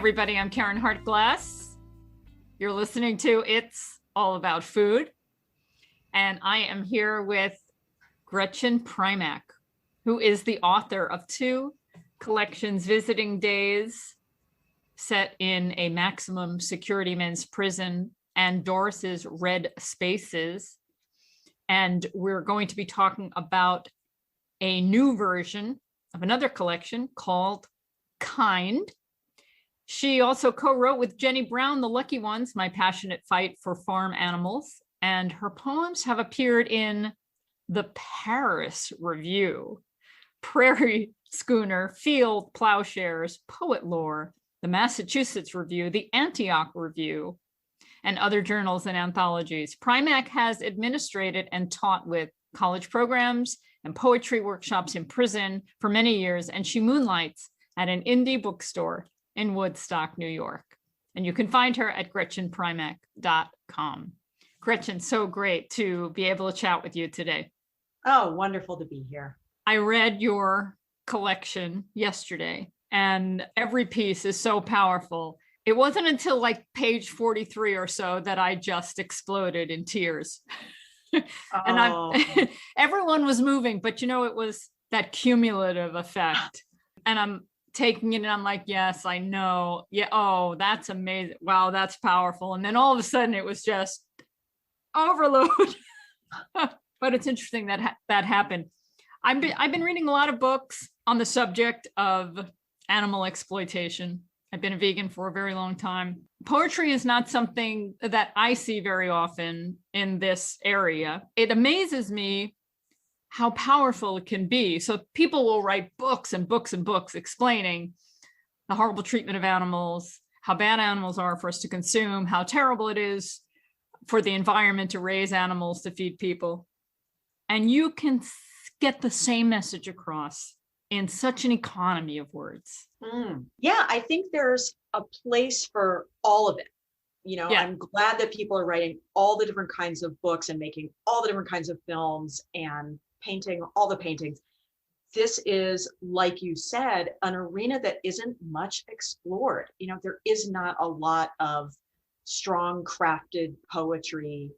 everybody. I'm Karen Hartglass. You're listening to It's All About Food. And I am here with Gretchen Primack, who is the author of 2 collections, Visiting Days, set in a maximum security men's prison, and Doris's Red Spaces. And we're going to be talking about a new version of another collection called Kind. She also co-wrote with Jenny Brown, The Lucky Ones, My Passionate Fight for Farm Animals, and her poems have appeared in the Paris Review, Prairie Schooner, Field Plowshares, Poet Lore, the Massachusetts Review, the Antioch Review, and other journals and anthologies. Primack has administrated and taught with college programs and poetry workshops in prison for many years, and she moonlights at an indie bookstore in Woodstock, New York. And you can find her at gretchenprimack.com. Gretchen, so great to be able to chat with you today. Oh, wonderful to be here. I read your collection yesterday, and every piece is so powerful. It wasn't until like page 43 or so that I just exploded in tears. And everyone was moving, but it was that cumulative effect. And I'm taking it and I'm like, yes, I know. Yeah. Oh, that's amazing. Wow, that's powerful. And then all of a sudden it was just overload. But it's interesting that that happened. I've been reading a lot of books on the subject of animal exploitation. I've been a vegan for a very long time. Poetry is not something that I see very often in this area. It amazes me how powerful it can be. So people will write books and books and books explaining the horrible treatment of animals, how bad animals are for us to consume, how terrible it is for the environment to raise animals to feed people. And you can get the same message across in such an economy of words. Yeah, I think there's a place for all of it. Yeah. I'm glad that people are writing all the different kinds of books and making all the different kinds of films and painting all the paintings. This is, like you said, an arena that isn't much explored. There is not a lot of strong crafted poetry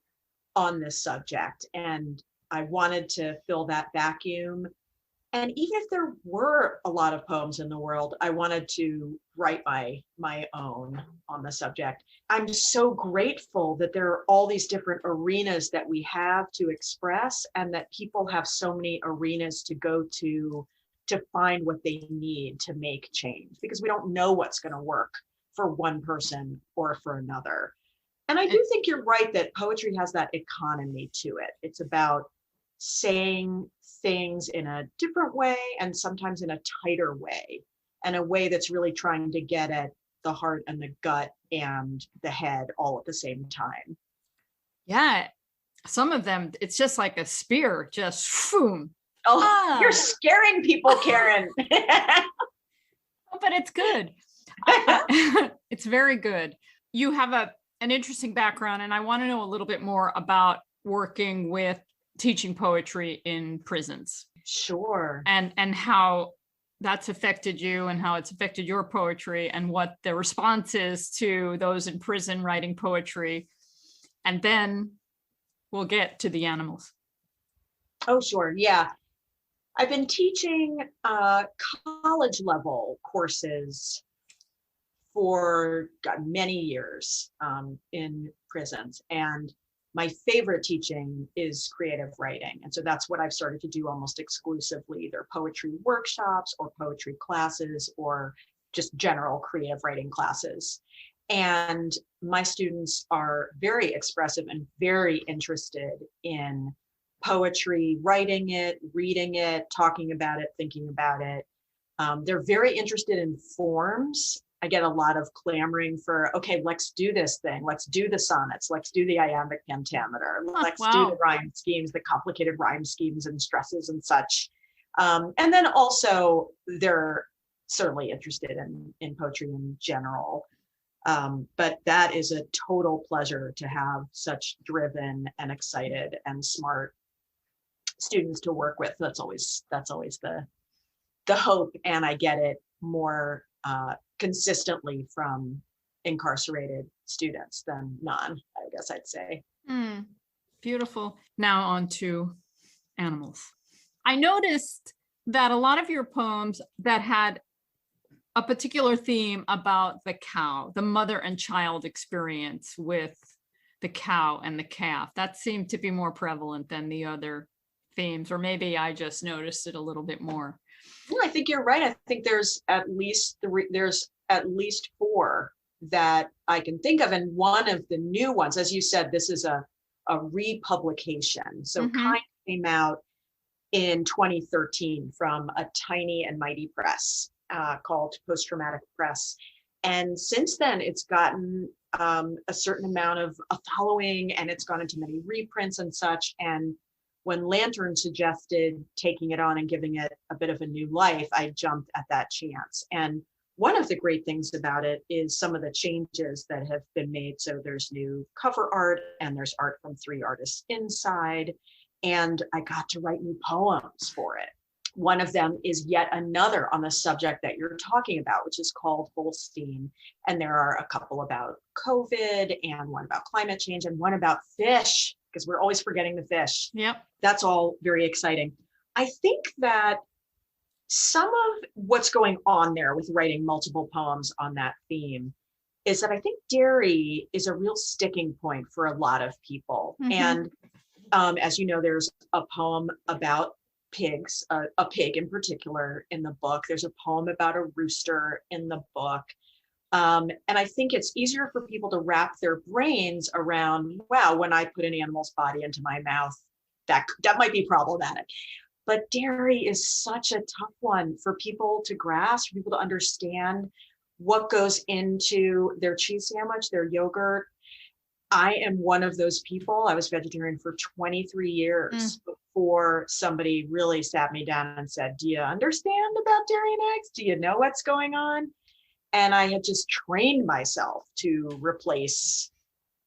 on this subject. And I wanted to fill that vacuum. And even if there were a lot of poems in the world, I wanted to write my own on the subject. I'm so grateful that there are all these different arenas that we have to express, and that people have so many arenas to go to find what they need to make change, because we don't know what's going to work for one person or for another. And I do think you're right that poetry has that economy to it. It's about saying things in a different way and sometimes in a tighter way, and a way that's really trying to get at the heart and the gut and the head all at the same time. Yeah, some of them, it's just like a spear, just boom. Oh, you're scaring people, Karen. But it's good. It's very good. You have an interesting background, and I want to know a little bit more about working with teaching poetry in prisons. Sure. And how that's affected you, and how it's affected your poetry, and what the response is to those in prison writing poetry. And then we'll get to the animals. Oh, sure. Yeah. I've been teaching college level courses for many years in prisons. And my favorite teaching is creative writing. And so that's what I've started to do almost exclusively, either poetry workshops or poetry classes or just general creative writing classes. And my students are very expressive and very interested in poetry, writing it, reading it, talking about it, thinking about it. They're very interested in forms. I get a lot of clamoring for, okay, let's do this thing. Let's do the sonnets. Let's do the iambic pentameter. Let's do the rhyme schemes, the complicated rhyme schemes and stresses and such. And then also they're certainly interested in poetry in general. But that is a total pleasure to have such driven and excited and smart students to work with. That's always the hope. And I get it more consistently from incarcerated students than none, I guess I'd say. Beautiful. Now on to animals. I noticed that a lot of your poems that had a particular theme about the cow, the mother and child experience with the cow and the calf, that seemed to be more prevalent than the other themes, or maybe I just noticed it a little bit more. Well, I think you're right. I think there's at least four that I can think of. And one of the new ones, as you said, this is a republication. So Kind came out in 2013 from a tiny and mighty press called Post Traumatic Press. And since then, it's gotten a certain amount of a following, and it's gone into many reprints and such. And when Lantern suggested taking it on and giving it a bit of a new life, I jumped at that chance. And one of the great things about it is some of the changes that have been made. So there's new cover art, and there's art from 3 artists inside. And I got to write new poems for it. One of them is yet another on the subject that you're talking about, which is called Holstein. And there are a couple about COVID, and one about climate change, and one about fish, because we're always forgetting the fish. Yep. That's all very exciting. I think that some of what's going on there with writing multiple poems on that theme is that I think dairy is a real sticking point for a lot of people. And as you know, there's a poem about pigs, a pig in particular in the book. There's a poem about a rooster in the book. And I think it's easier for people to wrap their brains around, wow, when I put an animal's body into my mouth, that might be problematic. But dairy is such a tough one for people to grasp, for people to understand what goes into their cheese sandwich, their yogurt. I am one of those people. I was vegetarian for 23 years before somebody really sat me down and said, do you understand about dairy and eggs? Do you know what's going on? And I had just trained myself to replace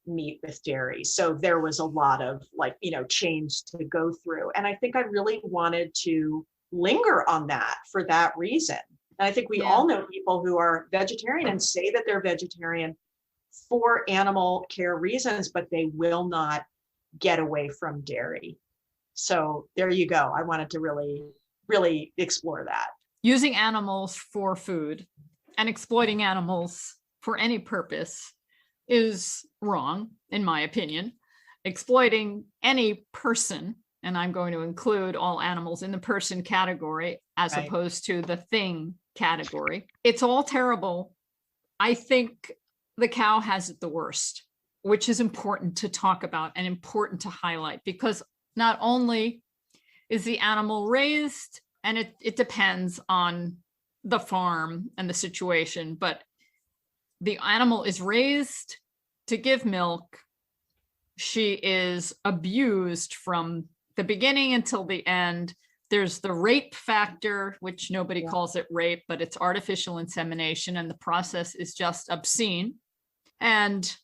meat with dairy. So there was a lot of change to go through. And I think I really wanted to linger on that for that reason. And I think we all know people who are vegetarian and say that they're vegetarian for animal care reasons, but they will not get away from dairy. So there you go. I wanted to really, really explore that. Using animals for food and exploiting animals for any purpose is wrong, in my opinion. Exploiting any person, and I'm going to include all animals in the person category as opposed to the thing category. It's all terrible. I think the cow has it the worst, which is important to talk about and important to highlight, because not only is the animal raised, and it depends on the farm and the situation, but the animal is raised to give milk. She is abused from the beginning until the end. There's the rape factor, which nobody calls it rape, but it's artificial insemination, and the process is just obscene. And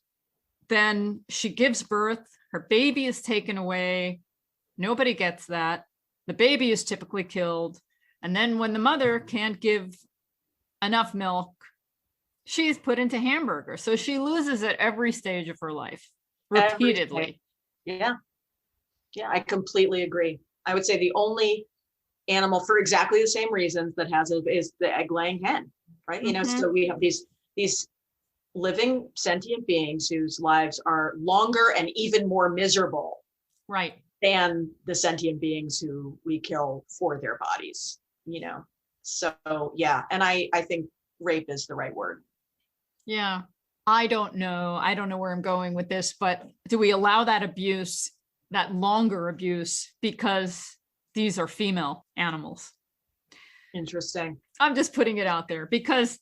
then she gives birth, her baby is taken away. Nobody gets that. The baby is typically killed. And then when the mother can't give enough milk, she's put into hamburger. So she loses at every stage of her life, repeatedly. Yeah, I completely agree. I would say the only animal for exactly the same reasons that has it is the egg-laying hen, right? So we have these living sentient beings whose lives are longer and even more miserable, right, than the sentient beings who we kill for their bodies. So and I think rape is the right word. Yeah. I don't know where I'm going with this, but do we allow that abuse, that longer abuse, because these are female animals? Interesting. I'm just putting it out there, because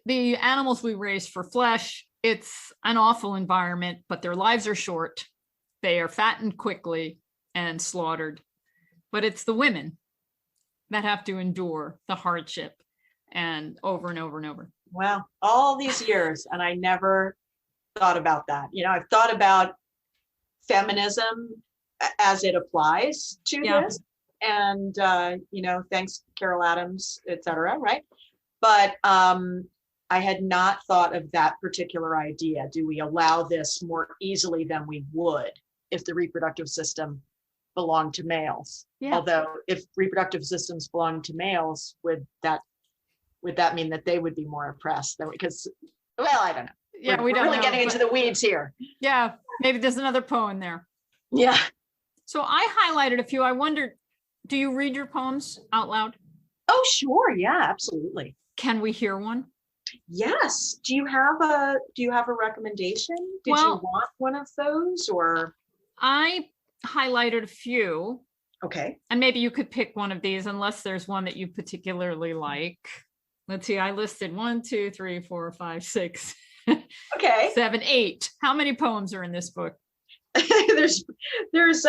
the animals we raise for flesh, it's an awful environment, but their lives are short. They are fattened quickly and slaughtered. But it's the women that have to endure the hardship and over and over and over. Wow, all these years, and I never thought about that. I've thought about feminism as it applies to this, and thanks Carol Adams, et cetera, right? But I had not thought of that particular idea. Do we allow this more easily than we would if the reproductive system belonged to males? Yeah. Although if reproductive systems belong to males, would that mean that they would be more oppressed than because, well, I don't know. Yeah, we're don't really know, getting into the weeds here. Yeah, maybe there's another poem there. Yeah. So I highlighted a few. I wondered, do you read your poems out loud? Oh, sure. Yeah, absolutely. Can we hear one? Yes. Do you have a recommendation? Did you want one of those, or? I highlighted a few. Okay. And maybe you could pick one of these unless there's one that you particularly like. Let's see, I listed 1, 2, 3, 4, 5, 6. Okay. 7, 8. How many poems are in this book? there's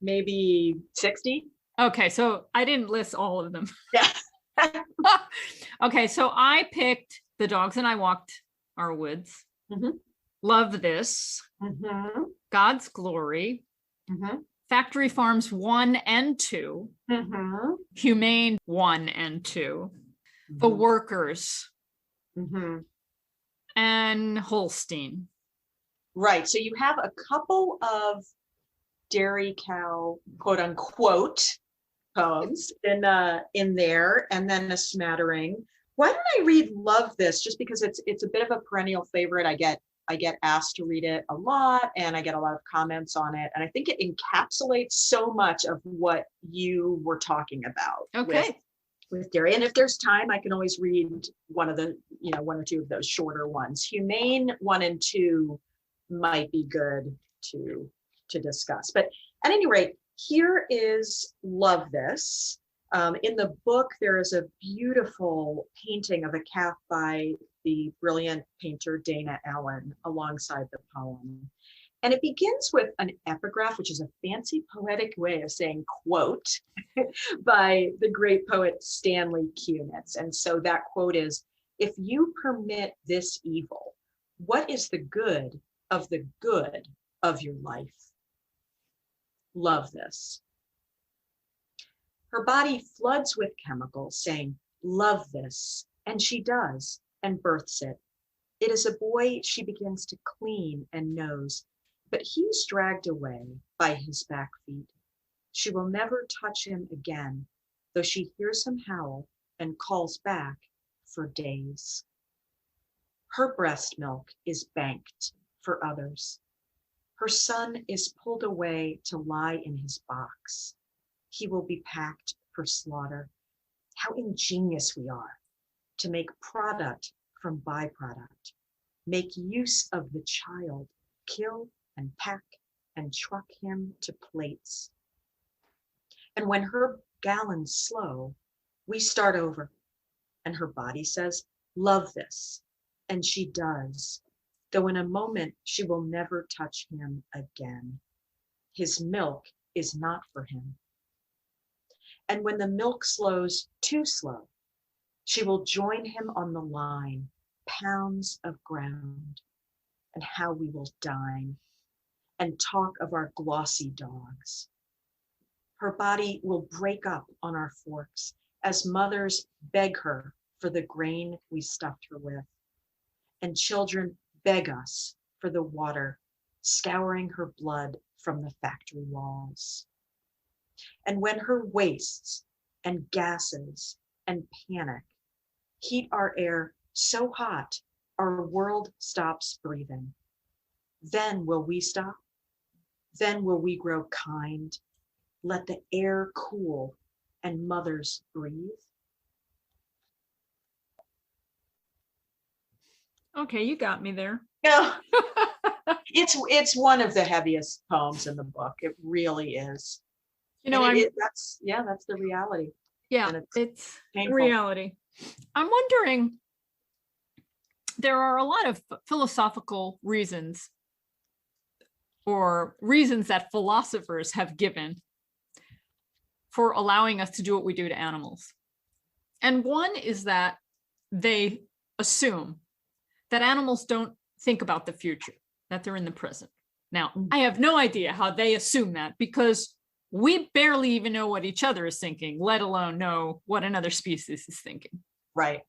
maybe 60. Okay, so I didn't list all of them. Yeah. Okay, so I picked The Dogs and I Walked Our Woods, Love This, God's Glory, Factory Farms 1 and 2, Humane 1 and 2, The Workers, and Holstein. Right. So you have a couple of dairy cow, quote unquote, poems in there, and then a smattering. Why don't I read Love This? Just because it's a bit of a perennial favorite. I get asked to read it a lot, and I get a lot of comments on it. And I think it encapsulates so much of what you were talking about. Okay. With dairy. And if there's time, I can always read one or two of those shorter ones. Humane 1 and 2 might be good to discuss. But at any rate, here is Love This. In the book, there is a beautiful painting of a calf by the brilliant painter Dana Allen alongside the poem. And it begins with an epigraph, which is a fancy poetic way of saying quote by the great poet Stanley Kunitz. And so that quote is, "If you permit this evil, what is the good of your life? Love this." Her body floods with chemicals saying, "Love this," and she does, and births it. It is a boy she begins to clean and knows, but he is dragged away by his back feet. She will never touch him again, though she hears him howl and calls back for days. Her breast milk is banked for others. Her son is pulled away to lie in his box. He will be packed for slaughter. How ingenious we are to make product from byproduct, make use of the child, kill and pack and truck him to plates. And when her gallons slow, we start over, and her body says, "Love this," and she does, though in a moment she will never touch him again. His milk is not for him. And when the milk slows too slow, she will join him on the line, pounds of ground, and how we will dine and talk of our glossy dogs. Her body will break up on our forks as mothers beg her for the grain we stuffed her with, and children beg us for the water, scouring her blood from the factory walls. And when her wastes and gases and panic heat our air so hot our world stops breathing, then will we stop? Then will we grow kind, let the air cool and mothers breathe? Okay, you got me there. Yeah. It's one of the heaviest poems in the book. It really is. That's the reality. Yeah, it's reality. I'm wondering, there are a lot of philosophical reasons or reasons that philosophers have given for allowing us to do what we do to animals. And one is that they assume that animals don't think about the future, that they're in the present. Now, I have no idea how they assume that, because we barely even know what each other is thinking, let alone know what another species is thinking. Right.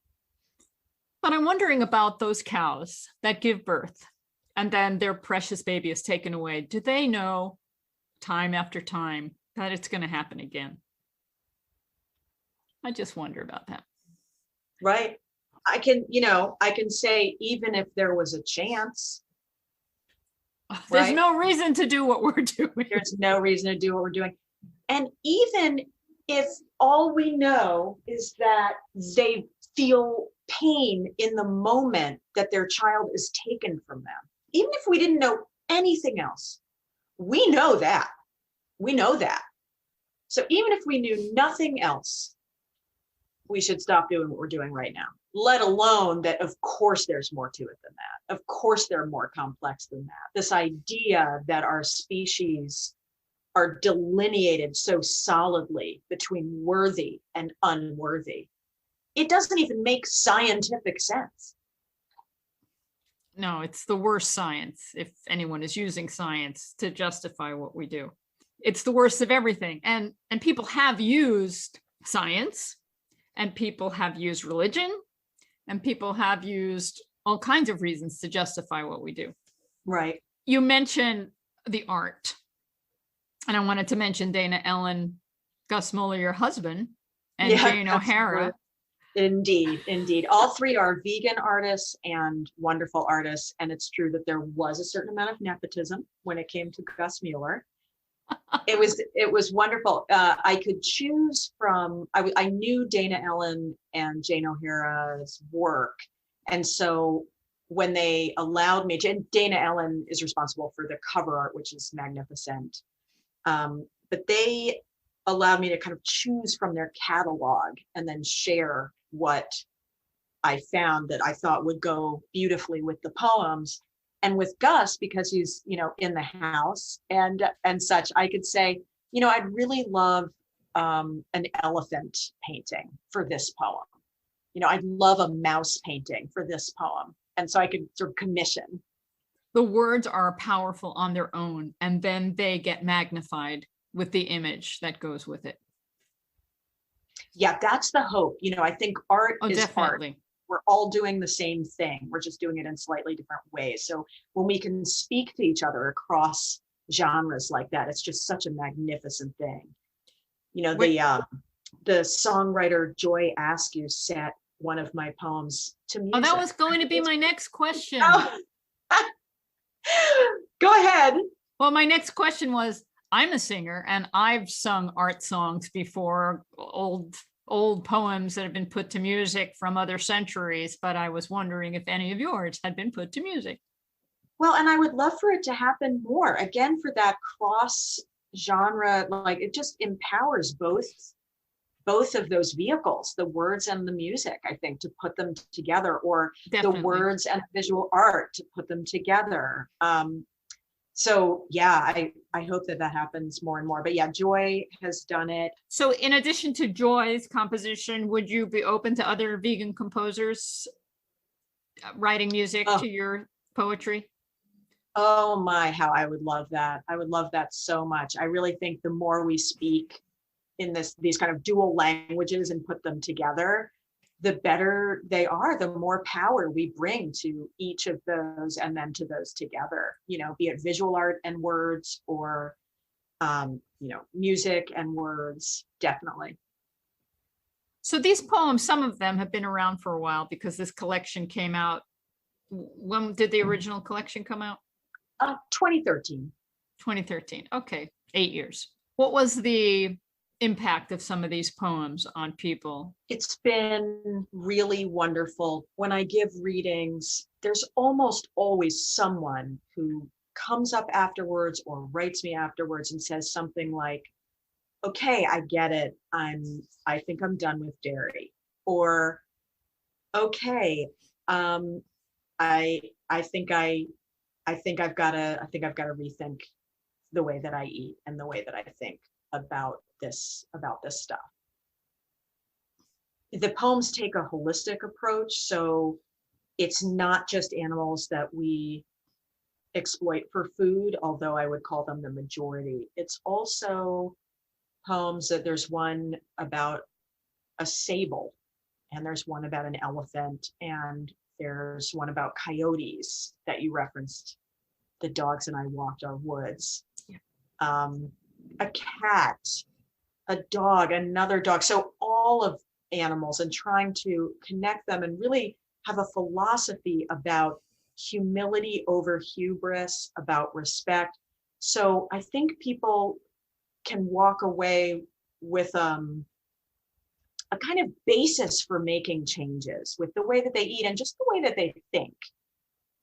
But I'm wondering about those cows that give birth and then their precious baby is taken away. Do they know time after time that it's going to happen again? I just wonder about that. Right. I can say, even if there was a chance, there's no reason to do what we're doing. There's no reason to do what we're doing. And even if all we know is that they feel pain in the moment that their child is taken from them, even if we didn't know anything else, we know that. We know that. So even if we knew nothing else, we should stop doing what we're doing right now, let alone that, of course, there's more to it than that. Of course, they're more complex than that. This idea that our species are delineated so solidly between worthy and unworthy, it doesn't even make scientific sense. No, it's the worst science, if anyone is using science to justify what we do. It's the worst of everything. And people have used science, and people have used religion, and people have used all kinds of reasons to justify what we do. Right. You mentioned the art. And I wanted to mention Dana Ellen, Gus Muller, your husband, and Jane O'Hara. Indeed. All three are vegan artists and wonderful artists. And it's true that there was a certain amount of nepotism when it came to Gus Muller. It was wonderful. I could choose from, I knew Dana Ellen and Jane O'Hara's work. And so when they allowed me, Dana Ellen is responsible for the cover art, which is magnificent. But they allowed me to kind of choose from their catalog and then share what I found that I thought would go beautifully with the poems. And with Gus, because he's, in the house and such, I could say, I'd really love an elephant painting for this poem. I'd love a mouse painting for this poem. And so I could sort of commission. The words are powerful on their own, and then they get magnified with the image that goes with it. Yeah, that's the hope. I think art is definitely. art. We're all doing the same thing. We're just doing it in slightly different ways. So when we can speak to each other across genres like that, it's just such a magnificent thing. The songwriter Joy Askew set one of my poems to music. Oh, that was going to be my next question. Oh. Go ahead. Well, my next question was, I'm a singer and I've sung art songs before, old poems that have been put to music from other centuries, but I was wondering if any of yours had been put to music. Well, and I would love for it to happen more, again, for that cross genre, like it just empowers both of those vehicles, the words and the music, I think, to put them together, or Definitely. The words and visual art to put them together. So yeah, I hope that happens more and more. But yeah, Joy has done it. So in addition to Joy's composition, would you be open to other vegan composers writing music to your poetry? Oh my, how I would love that. I would love that so much. I really think the more we speak in these kind of dual languages and put them together, the better they are, the more power we bring to each of those and then to those together, be it visual art and words or, music and words, definitely. So these poems, some of them have been around for a while because this collection came out. When did the original collection come out? 2013. 2013. Okay. 8 years. What was the impact of some of these poems on people? It's been really wonderful. When I give readings, there's almost always someone who comes up afterwards or writes me afterwards and says something like, okay, I get it. I think I'm done with dairy. Or, okay, I think I've got to rethink the way that I eat and the way that I think about this stuff. The poems take a holistic approach, so it's not just animals that we exploit for food, although I would call them the majority. It's also poems that there's one about a sable and there's one about an elephant, and there's one about coyotes that you referenced. The dogs and I walked our woods. A cat, a dog, another dog. So all of animals, and trying to connect them and really have a philosophy about humility over hubris, about respect. So I think people can walk away with a kind of basis for making changes with the way that they eat and just the way that they think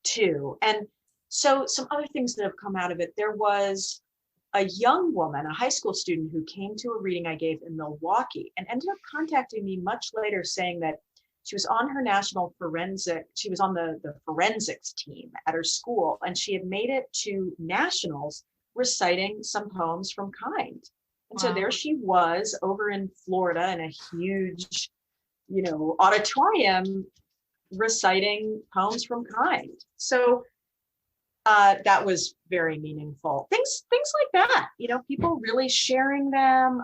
too. And so some other things that have come out of it, there was a young woman, a high school student, who came to a reading I gave in Milwaukee and ended up contacting me much later saying that she was on her national forensic, she was on the forensics team at her school, and she had made it to nationals reciting some poems from Kind. And so there she was over in Florida in a huge, auditorium reciting poems from Kind. So that was very meaningful. Things like that, people really sharing them.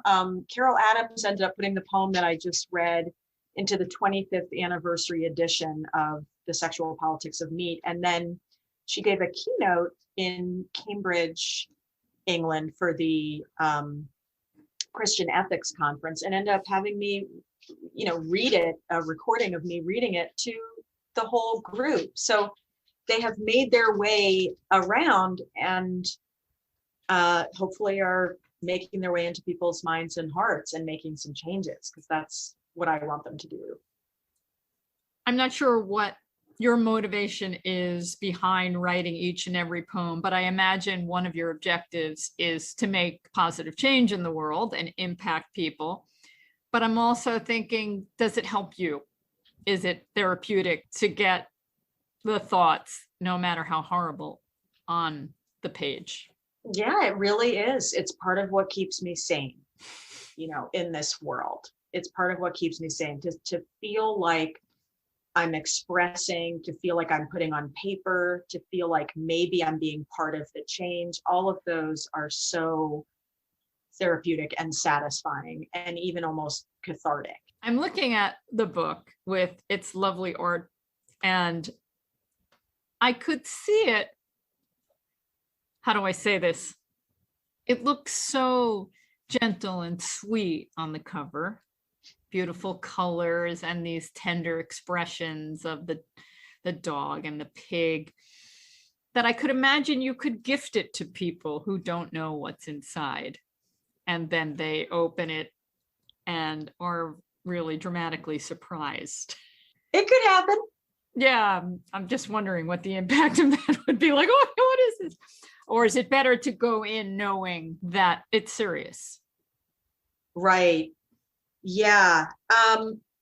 Carol Adams ended up putting the poem that I just read into the 25th anniversary edition of The Sexual Politics of Meat. And then she gave a keynote in Cambridge, England for the Christian Ethics Conference, and ended up having me, read it, a recording of me reading it to the whole group. So they have made their way around and hopefully are making their way into people's minds and hearts and making some changes, because that's what I want them to do. I'm not sure what your motivation is behind writing each and every poem, but I imagine one of your objectives is to make positive change in the world and impact people. But I'm also thinking, does it help you? Is it therapeutic to get the thoughts, no matter how horrible, on the page? Yeah, it really is. It's part of what keeps me sane, in this world. It's part of what keeps me sane, to feel like I'm expressing, to feel like I'm putting on paper, to feel like maybe I'm being part of the change. All of those are so therapeutic and satisfying and even almost cathartic. I'm looking at the book with its lovely art, and I could see it. How do I say this? It looks so gentle and sweet on the cover. Beautiful colors and these tender expressions of the dog and the pig, that I could imagine you could gift it to people who don't know what's inside. And then they open it and are really dramatically surprised. It could happen. Yeah, I'm just wondering what the impact of that would be like. Oh, what is this? Or is it better to go in knowing that it's serious? Right. Yeah.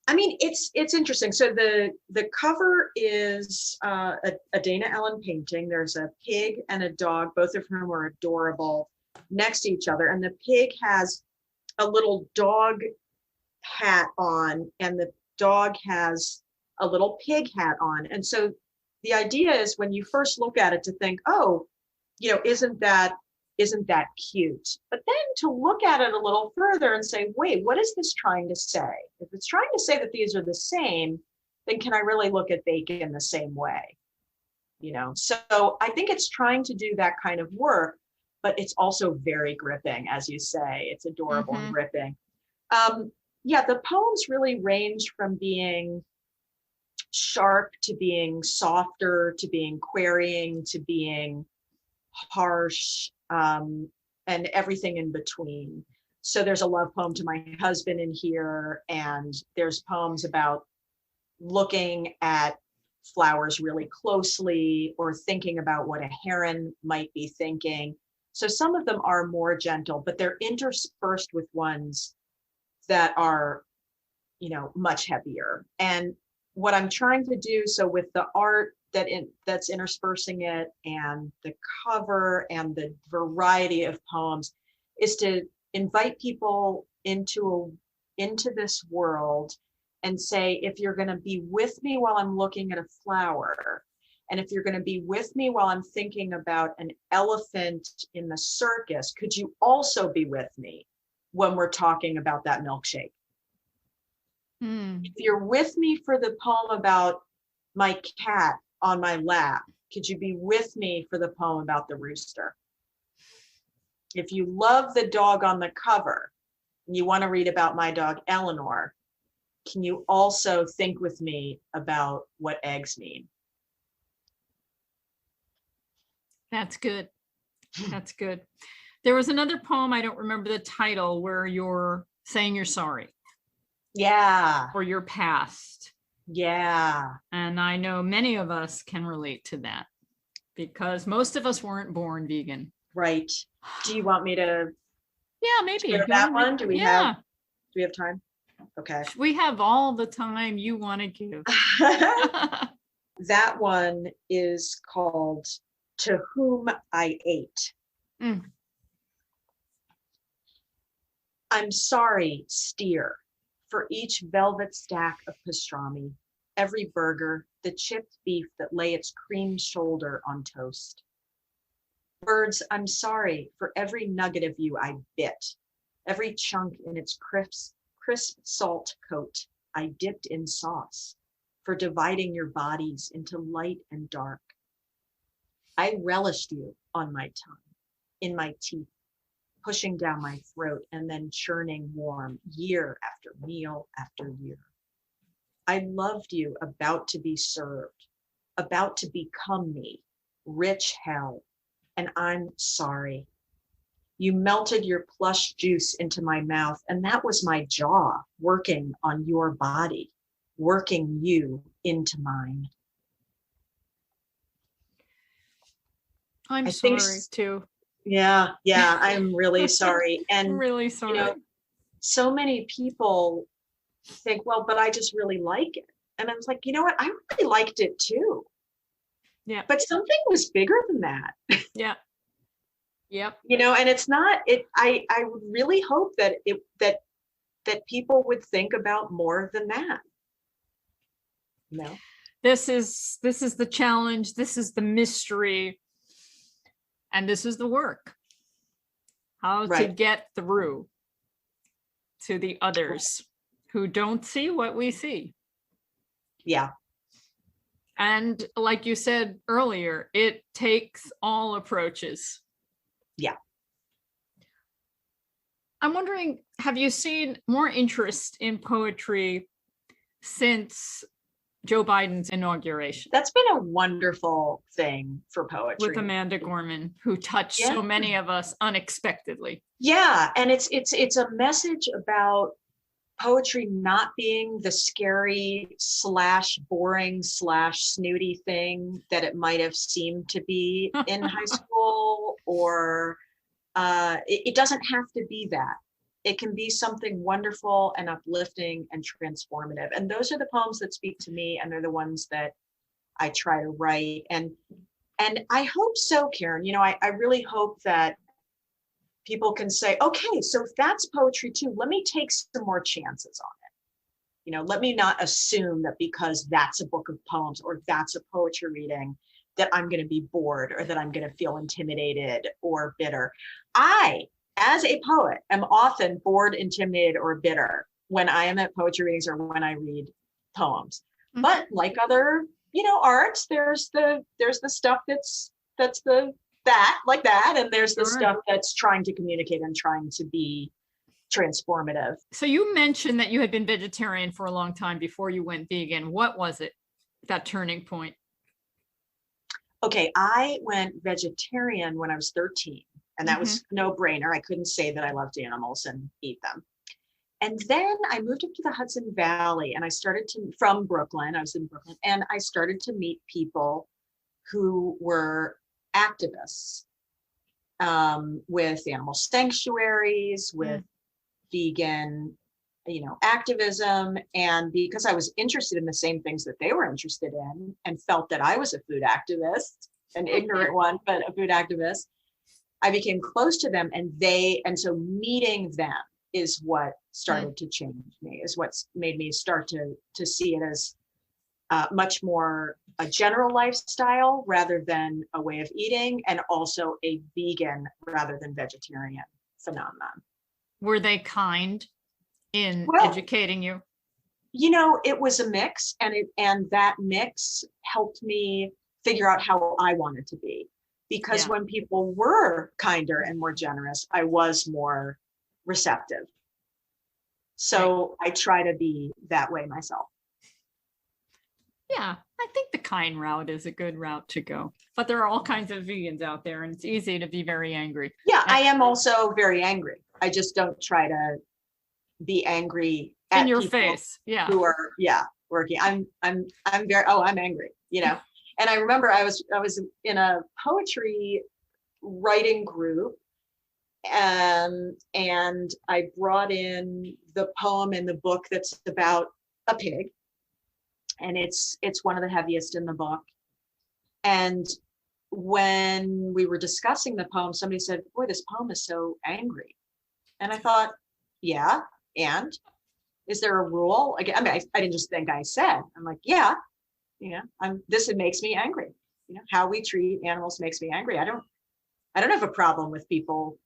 It's interesting. So the cover is a Dana Ellen painting. There's a pig and a dog, both of whom are adorable, next to each other. And the pig has a little dog hat on, and the dog has a little pig hat on. And so the idea is, when you first look at it, to think, oh, isn't that cute? But then to look at it a little further and say, wait, what is this trying to say? If it's trying to say that these are the same, then can I really look at bacon the same way? So I think it's trying to do that kind of work, but it's also very gripping, as you say. It's adorable and gripping. The poems really range from being sharp to being softer, to being querying, to being harsh, and everything in between. So there's a love poem to my husband in here, and there's poems about looking at flowers really closely, or thinking about what a heron might be thinking. So some of them are more gentle, but they're interspersed with ones that are, much heavier. And what I'm trying to do, so with the art that's interspersing it, and the cover and the variety of poems, is to invite people into this world and say, if you're going to be with me while I'm looking at a flower, and if you're going to be with me while I'm thinking about an elephant in the circus, could you also be with me when we're talking about that milkshake? If you're with me for the poem about my cat on my lap, could you be with me for the poem about the rooster? If you love the dog on the cover and you want to read about my dog Eleanor, can you also think with me about what eggs mean? That's good. That's good. There was another poem, I don't remember the title, where you're saying you're sorry. Yeah. For your past. Yeah. And I know many of us can relate to that because most of us weren't born vegan. Right. Do you want me to? Yeah, maybe. Share that one? Do we have time? Okay. We have all the time you want to give. That one is called To Whom I Ate. I'm sorry, steer, for each velvet stack of pastrami, every burger, the chipped beef that lay its cream shoulder on toast. Birds, I'm sorry for every nugget of you I bit, every chunk in its crisp salt coat I dipped in sauce, for dividing your bodies into light and dark. I relished you on my tongue, in my teeth, pushing down my throat and then churning warm year after meal after year. I loved you about to be served, about to become me, rich hell, and I'm sorry. You melted your plush juice into my mouth, and that was my jaw working on your body, working you into mine. I'm sorry too. Yeah, I'm really sorry. And I'm really sorry. You know, so many people think, well, but I just really like it. And I was like, you know what? I really liked it too. Yeah. But something was bigger than that. Yeah. Yep. You know, and it's not it. I would really hope that that people would think about more than that. No. This is the challenge. This is the mystery. And this is the work. How to get through to the others who don't see what we see. Yeah. And like you said earlier, it takes all approaches. Yeah. I'm wondering, have you seen more interest in poetry since Joe Biden's inauguration? That's been a wonderful thing for poetry. With Amanda Gorman, who touched so many of us unexpectedly. Yeah, and it's a message about poetry not being the scary / boring / snooty thing that it might have seemed to be in high school, or it doesn't have to be that. It can be something wonderful and uplifting and transformative. And those are the poems that speak to me, and they're the ones that I try to write. And I hope so, Karen. You know, I really hope that people can say, okay, so if that's poetry too, let me take some more chances on it. You know, let me not assume that because that's a book of poems or that's a poetry reading that I'm going to be bored or that I'm going to feel intimidated or bitter. I, as a poet, am often bored, intimidated, or bitter when I am at poetry readings or when I read poems. Mm-hmm. But like other, you know, arts, there's the stuff that's like that, and there's the stuff that's trying to communicate and trying to be transformative. So you mentioned that you had been vegetarian for a long time before you went vegan. What was it, that turning point? Okay, I went vegetarian when I was 13, and that was a no-brainer. I couldn't say that I loved animals and eat them. And then I moved up to the Hudson Valley, and I started from Brooklyn. I was in Brooklyn, and I started to meet people who were activists with animal sanctuaries, with vegan, you know, activism. And because I was interested in the same things that they were interested in and felt that I was a food activist, an ignorant one, but a food activist, I became close to them, and so meeting them is what started to change me, is what's made me start to see it as much more a general lifestyle rather than a way of eating, and also a vegan rather than vegetarian phenomenon. Were they kind in educating you? It was a mix, and that mix helped me figure out how I wanted to be. Because when people were kinder and more generous, I was more receptive. So I try to be that way myself. Yeah, I think the kind route is a good route to go. But there are all kinds of vegans out there, and it's easy to be very angry. Yeah, I am also very angry. I just don't try to be angry at in your people face. Yeah. who are working. I'm very I'm angry, And I remember I was in a poetry writing group, and I brought in the poem in the book that's about a pig, and it's one of the heaviest in the book. And when we were discussing the poem, somebody said, "Boy, this poem is so angry." And I thought, yeah, and is there a rule? Again, I mean, I didn't just think I said. I'm like, yeah, it makes me angry. How we treat animals makes me angry. I don't have a problem with people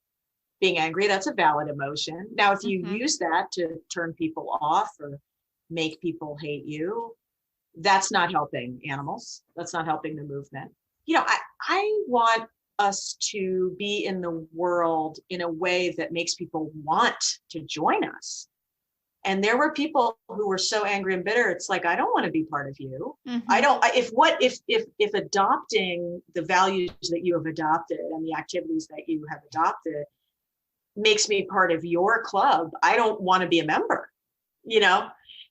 being angry. That's a valid emotion. Now, if you use that to turn people off or make people hate you, that's not helping animals. That's not helping the movement. I want us to be in the world in a way that makes people want to join us. And there were people who were so angry and bitter. It's like, I don't want to be part of you. I don't, if adopting the values that you have adopted and the activities that you have adopted makes me part of your club, I don't want to be a member,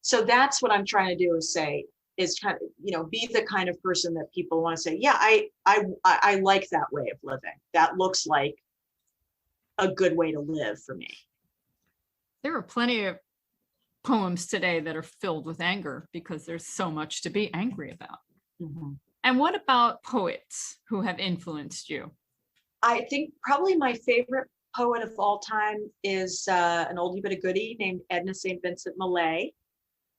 So that's what I'm trying to do, is kind of, be the kind of person that people want to say, yeah, I like that way of living. That looks like a good way to live for me. There are plenty of poems today that are filled with anger because there's so much to be angry about. And what about poets who have influenced you? I think probably my favorite poet of all time is an oldie but a goodie named Edna St. Vincent Millay,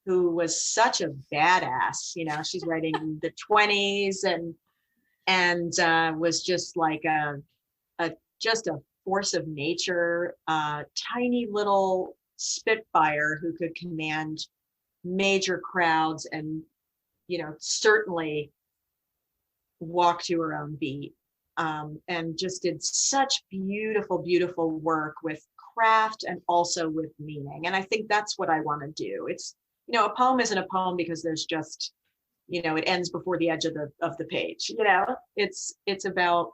who was such a badass. She's writing in the 20s and was just like a force of nature, tiny little spitfire who could command major crowds and, certainly walk to her own beat, and just did such beautiful, beautiful work with craft and also with meaning. And I think that's what I want to do. It's, a poem isn't a poem because there's just, it ends before the edge of the page. It's about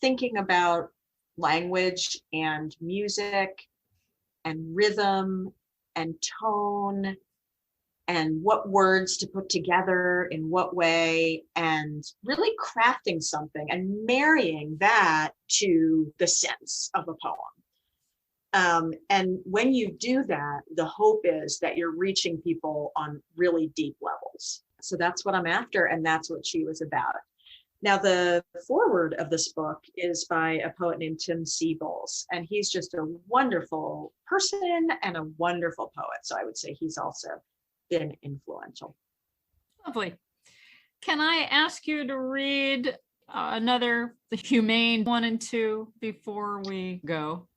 thinking about language and music and rhythm and tone and what words to put together in what way, and really crafting something and marrying that to the sense of a poem. And when you do that, the hope is that you're reaching people on really deep levels. So that's what I'm after, and that's what she was about. Now, the foreword of this book is by a poet named Tim Seables, and he's just a wonderful person and a wonderful poet. So I would say he's also been influential. Lovely. Can I ask you to read the Humane 1 and 2 before we go?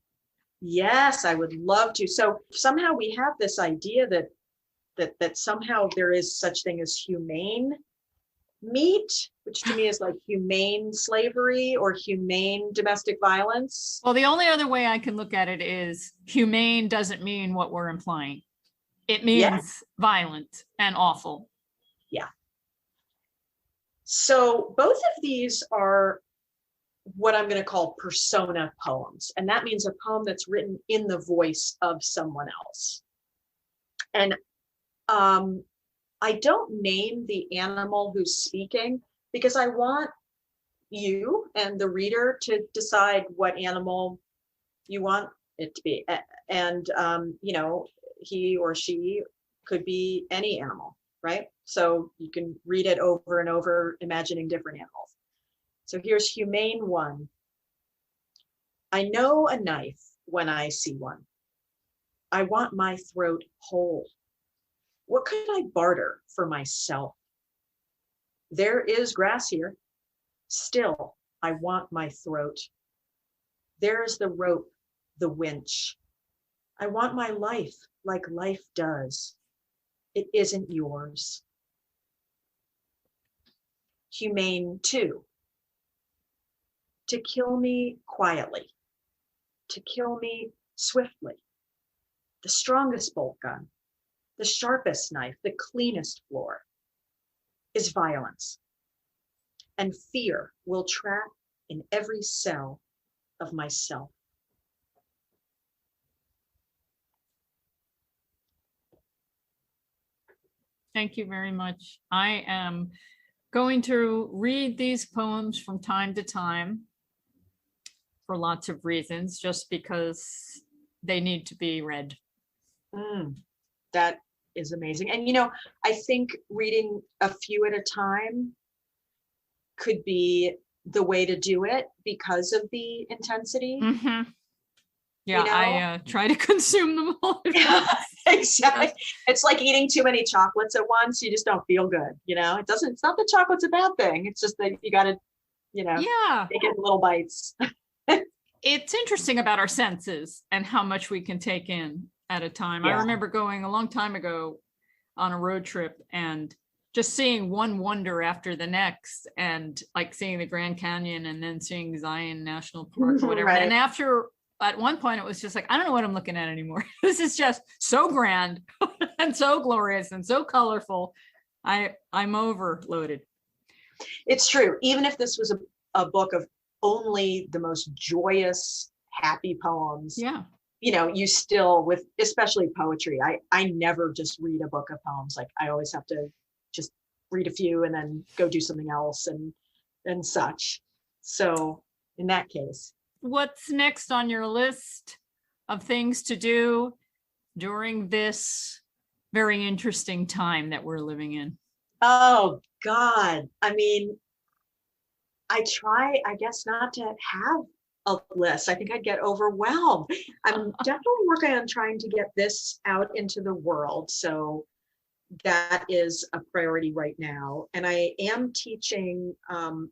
Yes, I would love to. So somehow we have this idea that somehow there is such thing as humane meat, which to me is like humane slavery or humane domestic violence. Well, the only other way I can look at it is humane doesn't mean what we're implying. It means violent and awful. Yeah. So both of these are what I'm going to call persona poems. And that means a poem that's written in the voice of someone else. And I don't name the animal who's speaking because I want you and the reader to decide what animal you want it to be. And, he or she could be any animal, right? So you can read it over and over, imagining different animals. So here's Humane 1. I know a knife when I see one. I want my throat whole. What could I barter for myself? There is grass here. Still, I want my throat. There is the rope, the winch. I want my life like life does. it isn't yours. Humane too. To kill me quietly, to kill me swiftly. The strongest bolt gun, the sharpest knife, the cleanest floor is violence. And fear will trap in every cell of myself. Thank you very much. I am going to read these poems from time to time for lots of reasons, just because they need to be read. That is amazing. And, I think reading a few at a time could be the way to do it because of the intensity. Mm-hmm. Yeah, I try to consume them all. Exactly. It's like eating too many chocolates at once. You just don't feel good. It's not that chocolate's a bad thing. It's just that you got to, take it in little bites. It's interesting about our senses and how much we can take in at a time. Yeah. I remember going a long time ago on a road trip and just seeing one wonder after the next, and like seeing the Grand Canyon and then seeing Zion National Park or whatever. Right. And at one point it was just like, I don't know what I'm looking at anymore. This is just so grand and so glorious and so colorful. I'm overloaded. It's true. Even if this was a book of only the most joyous, happy poems. Yeah. You still, with especially poetry, I never just read a book of poems. Like I always have to just read a few and then go do something else and such. So in that case. What's next on your list of things to do during this very interesting time that we're living in? Oh God. I mean, I try, I guess, not to have a list. I think I'd get overwhelmed. I'm definitely working on trying to get this out into the world. So that is a priority right now. And I am teaching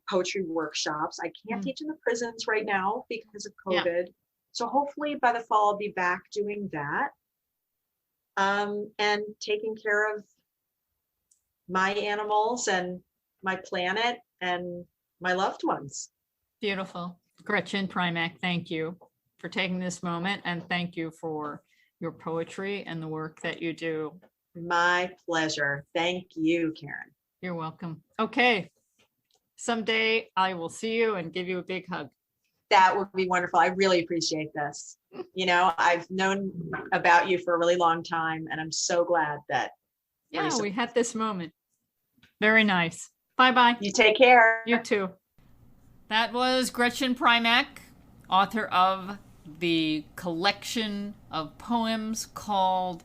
poetry workshops. I can't teach in the prisons right now because of COVID. Yeah. So hopefully by the fall, I'll be back doing that. And taking care of my animals and my planet and my loved ones. Beautiful. Gretchen Primack, thank you for taking this moment, and thank you for your poetry and the work that you do. My pleasure. Thank you, Karen. You're welcome. Okay. Someday I will see you and give you a big hug. That would be wonderful. I really appreciate this. I've known about you for a really long time, and I'm so glad that we had this moment. Very nice. Bye-bye. You take care. You too. That was Gretchen Primack, author of the collection of poems called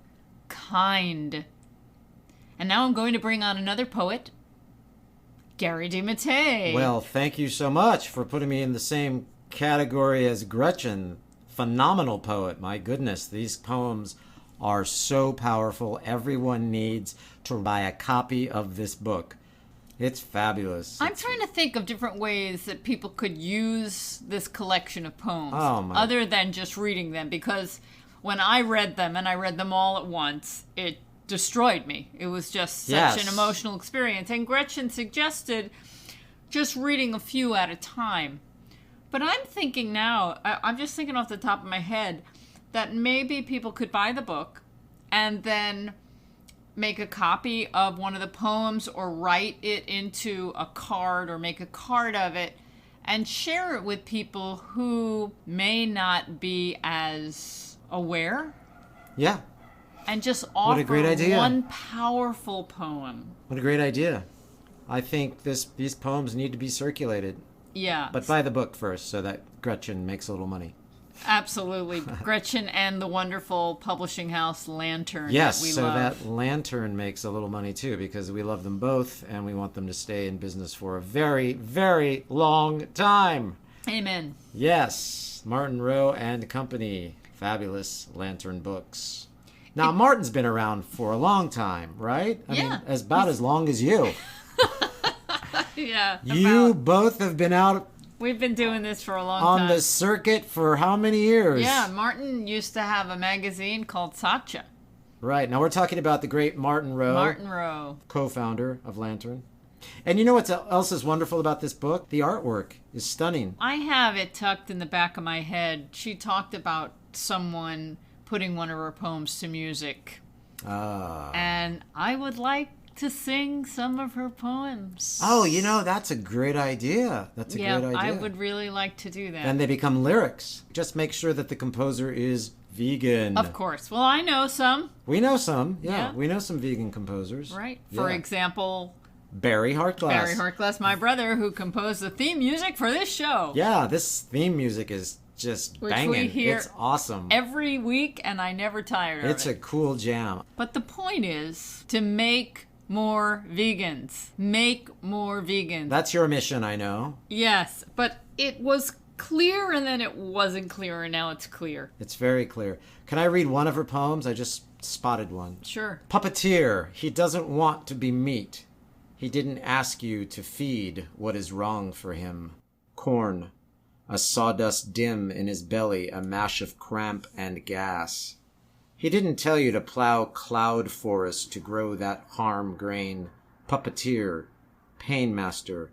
Kind. And now I'm going to bring on another poet, Gary Demate. Well, thank you so much for putting me in the same category as Gretchen. Phenomenal poet. My goodness, these poems are so powerful. Everyone needs to buy a copy of this book. It's fabulous. I'm trying to think of different ways that people could use this collection of poems other than just reading them, because when I read them, and I read them all at once, it destroyed me. It was just such an emotional experience. And Gretchen suggested just reading a few at a time. But I'm thinking now, I'm just thinking off the top of my head, that maybe people could buy the book and then make a copy of one of the poems or write it into a card or make a card of it and share it with people who may not be as aware. Yeah. And just offer what a great idea. One powerful poem. What a great idea. I think these poems need to be circulated. Yeah. But buy the book first so that Gretchen makes a little money. Absolutely. Gretchen and the wonderful publishing house Lantern. Yes, that we so love. that Lantern makes a little money too, because we love them both and we want them to stay in business for a very, very long time. Amen. Yes, Martin Rowe and Company. Fabulous Lantern books. Now, Martin's been around for a long time, right? I mean, about as long as you. Yeah. You both have been out. We've been doing this for a long time. On the circuit for how many years? Yeah, Martin used to have a magazine called Satya. Right. Now we're talking about the great Martin Rowe. Martin Rowe. Co-founder of Lantern. And you know what else is wonderful about this book? The artwork is stunning. I have it tucked in the back of my head. She talked about someone putting one of her poems to music. And I would like to sing some of her poems. Oh, you know, that's a great idea. That's a great idea. I would really like to do that. And they become lyrics. Just make sure that the composer is vegan. Of course. Well, I know some. We know some. Yeah. We know some vegan composers. Right. For example, Barry Hartglass. Barry Hartglass, my brother, who composed the theme music for this show. Yeah, this theme music is just banging. We hear it's awesome. Every week, and I never tire of it. It's a cool jam. But the point is to make more vegans. Make more vegans. That's your mission, I know. Yes, but it was clear and then it wasn't clear and now it's clear. It's very clear. Can I read one of her poems? I just spotted one. Sure. Puppeteer, he doesn't want to be meat. He didn't ask you to feed what is wrong for him. Corn, a sawdust dim in his belly, a mash of cramp and gas. He didn't tell you to plow cloud forest to grow that harm grain. Puppeteer, painmaster,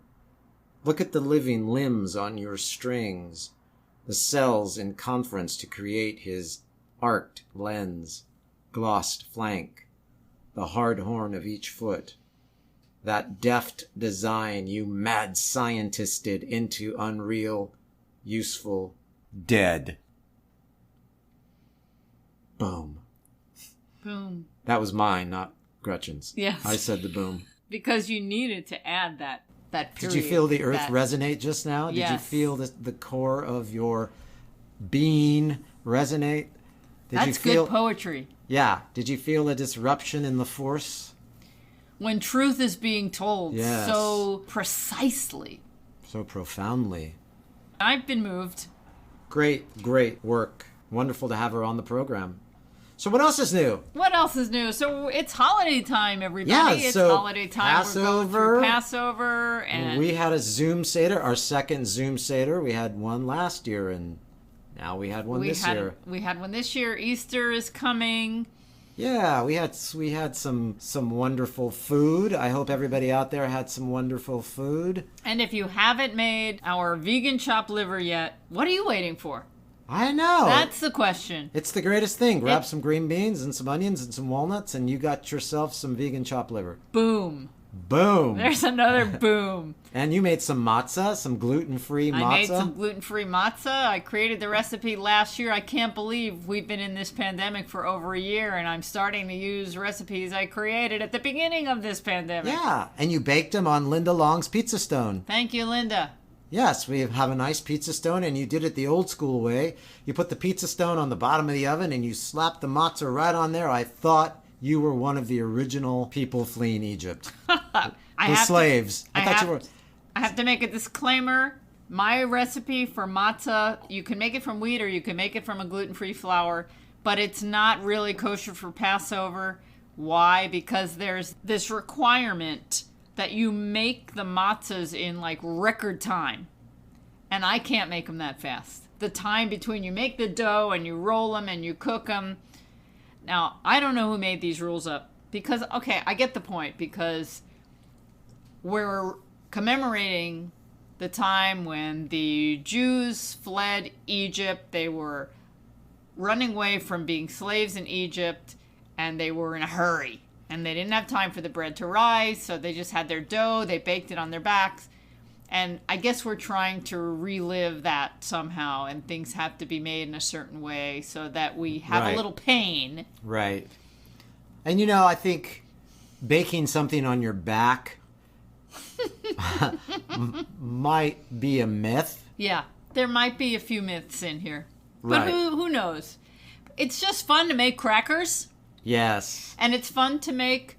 look at the living limbs on your strings, the cells in conference to create his arced lens, glossed flank, the hard horn of each foot. That deft design you mad scientisted into unreal, useful, dead. Boom. Boom. That was mine, not Gretchen's. Yes. I said the boom. Because you needed to add that period. Did you feel the earth resonate just now? Yes. Did you feel the core of your being resonate? That's good poetry. Yeah. Did you feel a disruption in the force? When truth is being told so precisely. So profoundly. I've been moved. Great, great work. Wonderful to have her on the program. So what else is new? What else is new? So it's holiday time, everybody. Yeah, it's so holiday time. Passover. We're going through Passover. And we had a Zoom Seder, our second Zoom Seder. We had one last year, and now we had one this year. We had one this year. Easter is coming. Yeah, we had some wonderful food. I hope everybody out there had some wonderful food. And if you haven't made our vegan chopped liver yet, what are you waiting for? I know. That's the question. It's the greatest thing. Grab some green beans and some onions and some walnuts, and you got yourself some vegan chopped liver. Boom. Boom. There's another boom. And you made some matzah, some gluten-free matzah. I made some gluten-free matzah. I created the recipe last year. I can't believe we've been in this pandemic for over a year, and I'm starting to use recipes I created at the beginning of this pandemic. Yeah, and you baked them on Linda Long's pizza stone. Thank you, Linda. Yes, we have a nice pizza stone, and you did it the old school way. You put the pizza stone on the bottom of the oven, and you slapped the matzah right on there. I thought you were one of the original people fleeing Egypt. The slaves. I thought you were. I have to make a disclaimer. My recipe for matzah, you can make it from wheat or you can make it from a gluten-free flour, but it's not really kosher for Passover. Why? Because there's this requirement that you make the matzahs in like record time. And I can't make them that fast. The time between you make the dough and you roll them and you cook them. Now, I don't know who made these rules up. Because, okay, I get the point. Because we're commemorating the time when the Jews fled Egypt. They were running away from being slaves in Egypt. And they were in a hurry. And they didn't have time for the bread to rise, so they just had their dough, they baked it on their backs. And I guess we're trying to relive that somehow, and things have to be made in a certain way so that we have a little pain. Right. And you know, I think baking something on your back might be a myth. Yeah, there might be a few myths in here. Right. But who knows? It's just fun to make crackers. Yes. And it's fun to make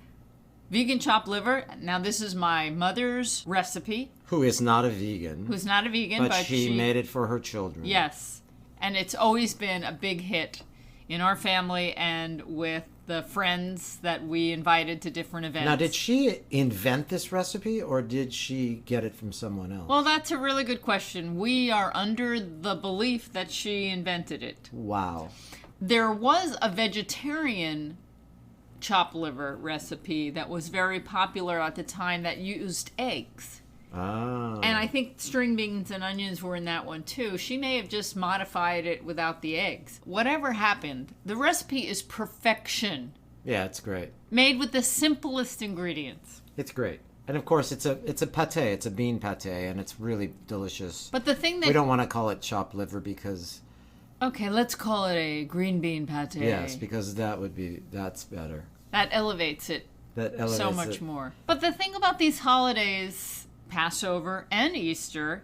vegan chopped liver. Now, this is my mother's recipe. Who is not a vegan. Who's not a vegan, but she made it for her children. Yes. And it's always been a big hit in our family and with the friends that we invited to different events. Now, did she invent this recipe or did she get it from someone else? Well, that's a really good question. We are under the belief that she invented it. Wow. There was a vegetarian chopped liver recipe that was very popular at the time that used eggs. Oh. And I think string beans and onions were in that one too. She may have just modified it without the eggs. Whatever happened, the recipe is perfection. Yeah, it's great. Made with the simplest ingredients. It's great. And of course, it's a pate. It's a bean pate, and it's really delicious. But the thing that... We don't want to call it chopped liver because... Okay, let's call it a green bean pate. Yes, because that's better. That elevates it so much more. But the thing about these holidays, Passover and Easter,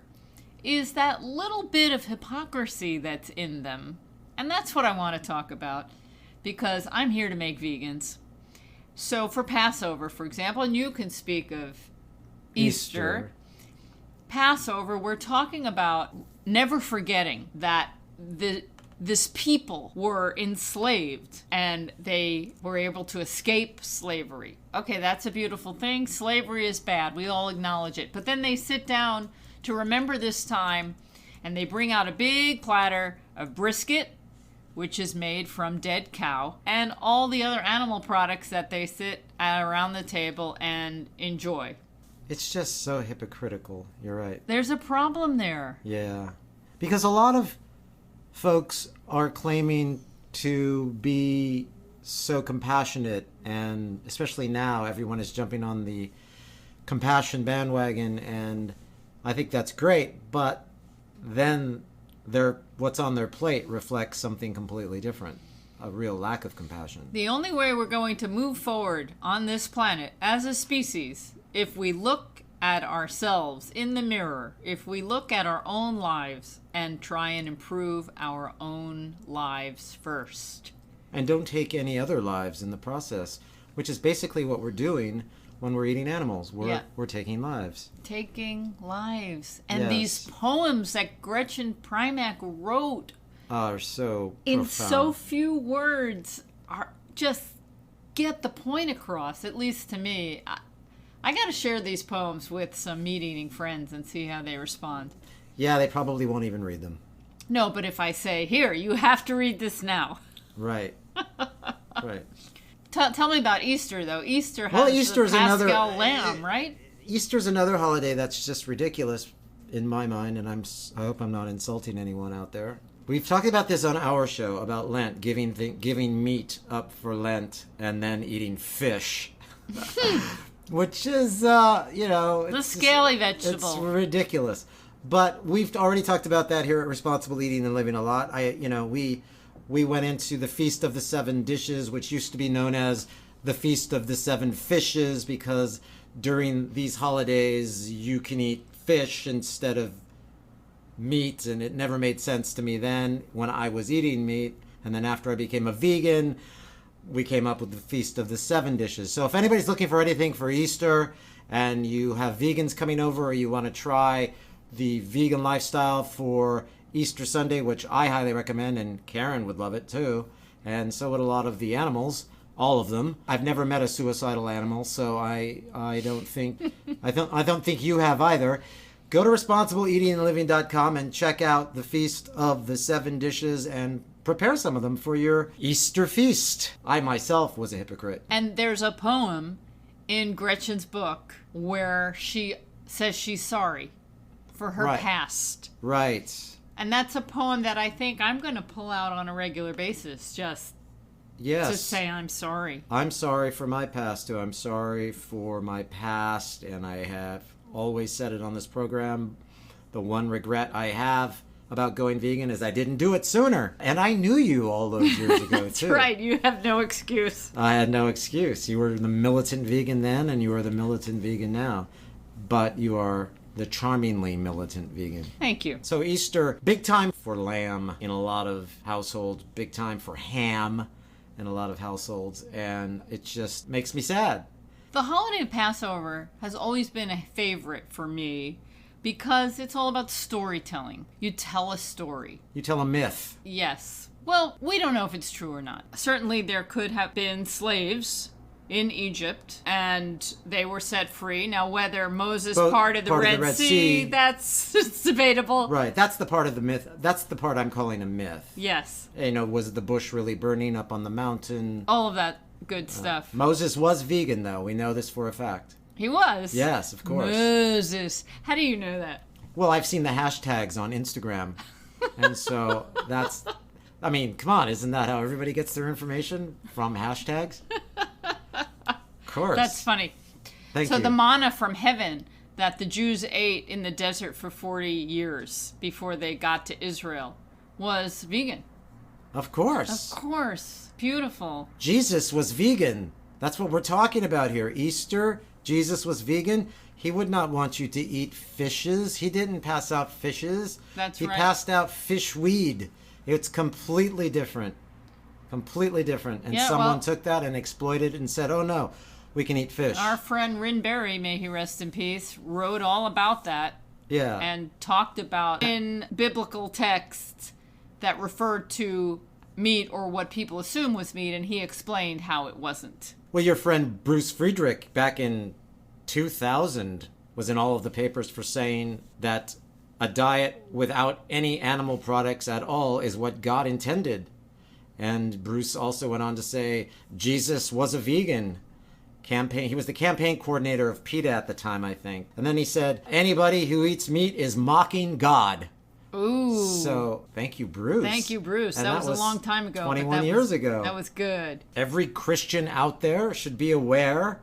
is that little bit of hypocrisy that's in them. And that's what I want to talk about, because I'm here to make vegans. So for Passover, for example, and you can speak of Easter. Passover, we're talking about never forgetting that this people were enslaved and they were able to escape slavery. Okay, that's a beautiful thing. Slavery is bad. We all acknowledge it. But then they sit down to remember this time, and they bring out a big platter of brisket, which is made from dead cow, and all the other animal products that they sit around the table and enjoy. It's just so hypocritical. You're right. There's a problem there. Yeah. Because a lot of folks are claiming to be so compassionate, and especially now everyone is jumping on the compassion bandwagon, and I think that's great, but then what's on their plate reflects something completely different, a real lack of compassion. The only way we're going to move forward on this planet as a species, if we look at ourselves in the mirror, if we look at our own lives and try and improve our own lives first. And don't take any other lives in the process, which is basically what we're doing when we're eating animals. We're taking lives. Taking lives. And yes. These poems that Gretchen Primack wrote are so in profound. so few words are just get the point across, at least to me. I got to share these poems with some meat-eating friends and see how they respond. Yeah, they probably won't even read them. No, but if I say, here, you have to read this now. Right. Right. Tell me about Easter, though. Easter has the Paschal lamb, right? Easter's another holiday that's just ridiculous in my mind, and I hope I'm not insulting anyone out there. We've talked about this on our show, about Lent, giving meat up for Lent and then eating fish. Which is, the scaly vegetable. It's ridiculous. But we've already talked about that here at Responsible Eating and Living a lot. We went into the Feast of the Seven Dishes, which used to be known as the Feast of the Seven Fishes, because during these holidays you can eat fish instead of meat, and it never made sense to me then when I was eating meat. And then after I became a vegan, we came up with the Feast of the Seven Dishes. So if anybody's looking for anything for Easter and you have vegans coming over, or you want to try the vegan lifestyle for Easter Sunday, which I highly recommend, and Karen would love it too, and so would a lot of the animals, all of them. I've never met a suicidal animal, so I don't think I don't think you have either. Go to responsibleeatingandliving.com and check out the Feast of the Seven Dishes and prepare some of them for your Easter feast. I myself was a hypocrite. And there's a poem in Gretchen's book where she says she's sorry for her past. Right. And that's a poem that I think I'm going to pull out on a regular basis, just to say I'm sorry. I'm sorry for my past, too. I'm sorry for my past, and I have always said it on this program. The one regret I have about going vegan is I didn't do it sooner. And I knew you all those years ago, That's too. That's right. You have no excuse. I had no excuse. You were the militant vegan then, and you are the militant vegan now. But you are the charmingly militant vegan. Thank you. So Easter, big time for lamb in a lot of households, big time for ham in a lot of households, and it just makes me sad. The holiday of Passover has always been a favorite for me because it's all about storytelling. You tell a story. You tell a myth. Yes. Well, we don't know if it's true or not. Certainly there could have been slaves in Egypt, and they were set free. Now, whether Moses parted the Red Sea, that's debatable. Right, that's the part of the myth. That's the part I'm calling a myth. Yes. Was the bush really burning up on the mountain? All of that. good stuff. Moses was vegan, though. We know this for a fact. He was? Yes, of course. Moses. How do you know that? Well, I've seen the hashtags on Instagram. And so that's, I mean, come on, isn't that how everybody gets their information? From hashtags? Of course. That's funny. Thank you. So the manna from heaven that the Jews ate in the desert for 40 years before they got to Israel was vegan. Of course. Of course. Beautiful. Jesus was vegan. That's what we're talking about here. Easter, Jesus was vegan. He would not want you to eat fishes. He didn't pass out fishes. That's right. He right. passed out fish weed. It's completely different. Completely different. And someone took that and exploited it and said, oh no, we can eat fish. Our friend Rin Berry, may he rest in peace, wrote all about that. Yeah. And talked about in biblical texts that referred to meat or what people assume was meat, and he explained how it wasn't. Well, your friend Bruce Friedrich back in 2000 was in all of the papers for saying that a diet without any animal products at all is what God intended. And Bruce also went on to say Jesus was a vegan. He was the campaign coordinator of PETA at the time, I think. And then he said, anybody who eats meat is mocking God. Ooh. So, thank you, Bruce. Thank you, Bruce. That was a long time ago. 21 years ago. That was good. Every Christian out there should be aware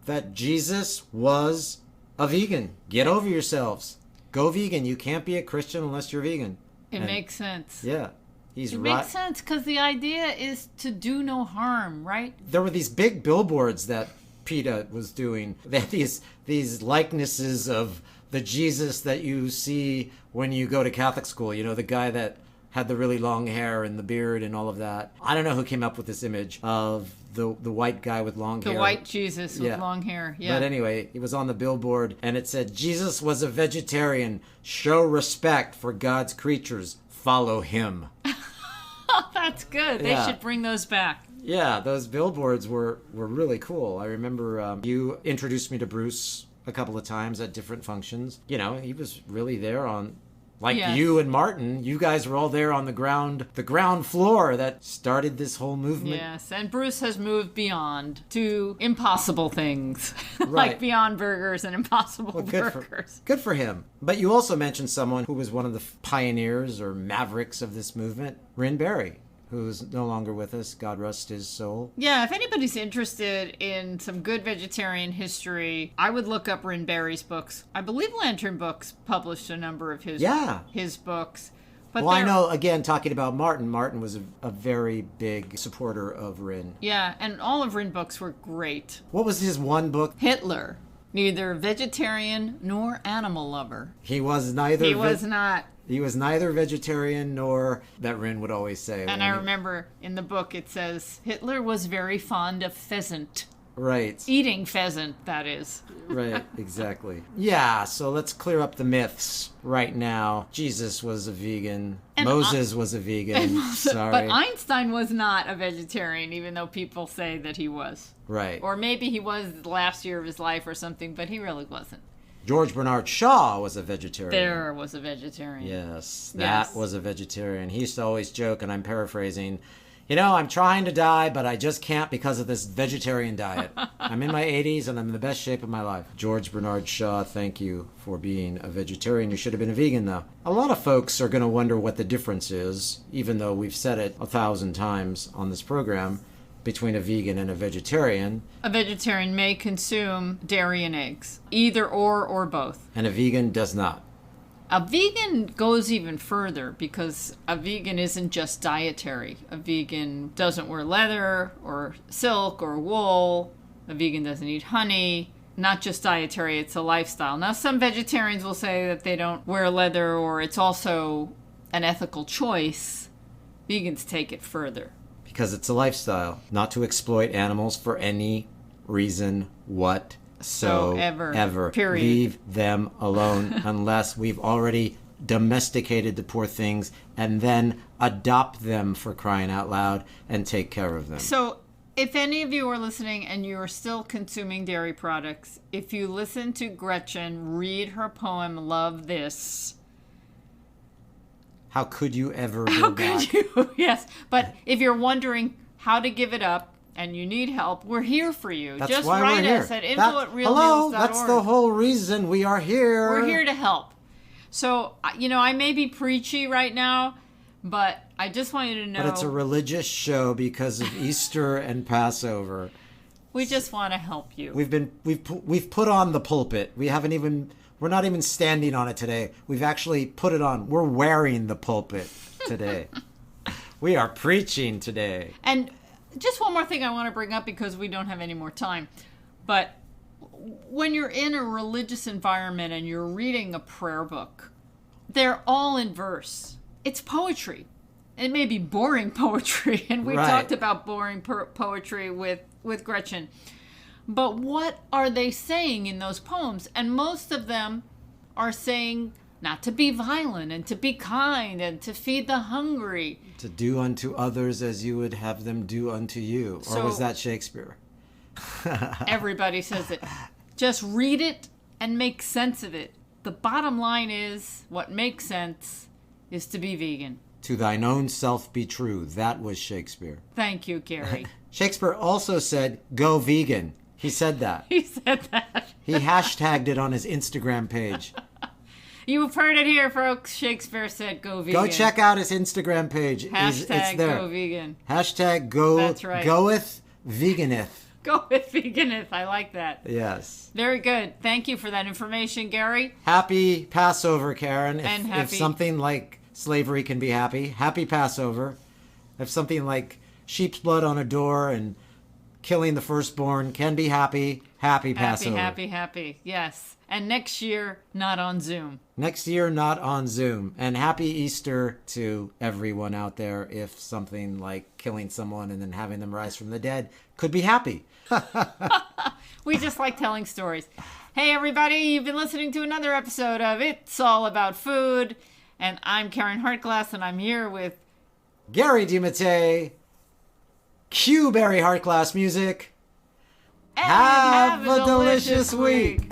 that Jesus was a vegan. Get over yourselves. Go vegan. You can't be a Christian unless you're vegan. It makes sense. Yeah. It makes sense because the idea is to do no harm, right? There were these big billboards that PETA was doing. They had these likenesses of the Jesus that you see when you go to Catholic school. You know, the guy that had the really long hair and the beard and all of that. I don't know who came up with this image of the white guy with long hair. The white Jesus with long hair, yeah. But anyway, it was on the billboard, and it said, Jesus was a vegetarian. Show respect for God's creatures. Follow him. That's good. They should bring those back. Yeah, those billboards were really cool. I remember you introduced me to Bruce a couple of times at different functions. You know, he was really there on... you and Martin, you guys were all there on the ground floor that started this whole movement. Yes, and Bruce has moved beyond to impossible things, Right. like Beyond Burgers and Impossible Burgers. Good for him. But you also mentioned someone who was one of the pioneers or mavericks of this movement, Rin Berry, who's no longer with us. God rest his soul. Yeah, if anybody's interested in some good vegetarian history, I would look up Rin Berry's books. I believe Lantern Books published a number of his books. But I know, again, talking about Martin was a very big supporter of Rin. Yeah, and all of Rin books were great. What was his one book? Hitler. Neither vegetarian nor animal lover. He was neither. He was not. He was neither vegetarian nor, that Rin would always say. And I remember in the book it says, Hitler was very fond of pheasant. Right. Eating pheasant, that is. Right, exactly. Yeah, so let's clear up the myths right now. Jesus was a vegan. And Moses was a vegan. Sorry. But Einstein was not a vegetarian, even though people say that he was. Right. Or maybe he was the last year of his life or something, but he really wasn't. George Bernard Shaw was a vegetarian. There was a vegetarian. Yes, that was a vegetarian. He used to always joke, and I'm paraphrasing, you know, I'm trying to die, but I just can't because of this vegetarian diet. I'm in my 80s, and I'm in the best shape of my life. George Bernard Shaw, thank you for being a vegetarian. You should have been a vegan, though. A lot of folks are going to wonder what the difference is, even though we've said it 1,000 times on this program, between a vegan and a vegetarian. A vegetarian may consume dairy and eggs, either or both. And a vegan does not. A vegan goes even further because a vegan isn't just dietary. A vegan doesn't wear leather or silk or wool. A vegan doesn't eat honey. Not just dietary, it's a lifestyle. Now, some vegetarians will say that they don't wear leather or it's also an ethical choice. Vegans take it further. Because it's a lifestyle, not to exploit animals for any reason whatsoever. Ever. Period. Leave them alone unless we've already domesticated the poor things and then adopt them, for crying out loud, and take care of them. So if any of you are listening and you are still consuming dairy products, if you listen to Gretchen read her poem, Love This... How could you ever go back? How could you? Yes. But if you're wondering how to give it up, and you need help, we're here for you. That's Just why write we're us here. at info@realnews.org. Hello, that's the whole reason we are here. We're here to help. So, I may be preachy right now, but I just want you to know. But it's a religious show because of Easter and Passover. We just want to help you. We've put on the pulpit. We're not even standing on it today. We've actually put it on. We're wearing the pulpit today. We are preaching today. And just one more thing I want to bring up because we don't have any more time. But when you're in a religious environment and you're reading a prayer book, they're all in verse. It's poetry. It may be boring poetry, and we talked about boring poetry with Gretchen. But what are they saying in those poems? And most of them are saying not to be violent and to be kind and to feed the hungry. To do unto others as you would have them do unto you. Or was that Shakespeare? Everybody says it. Just read it and make sense of it. The bottom line is, what makes sense is to be vegan. To thine own self be true. That was Shakespeare. Thank you, Gary. Shakespeare also said, go vegan. He said that. He said that. He hashtagged it on his Instagram page. You've heard it here, folks. Shakespeare said, go vegan. Go check out his Instagram page. Hashtag it's there. go vegan. Hashtag go, That's right. goeth veganeth. Go with veganeth. I like that. Yes. Very good. Thank you for that information, Gary. Happy Passover, Karen. If something like slavery can be happy, happy Passover. If something like sheep's blood on a door and killing the firstborn can be happy, happy Passover. Happy. Yes. And next year, not on Zoom. Next year, not on Zoom. And happy Easter to everyone out there if something like killing someone and then having them rise from the dead could be happy. We just like telling stories. Hey, everybody, you've been listening to another episode of It's All About Food. And I'm Karen Hartglass, and I'm here with Gary Demate. Cue Barry Hartglass music. And have a delicious week.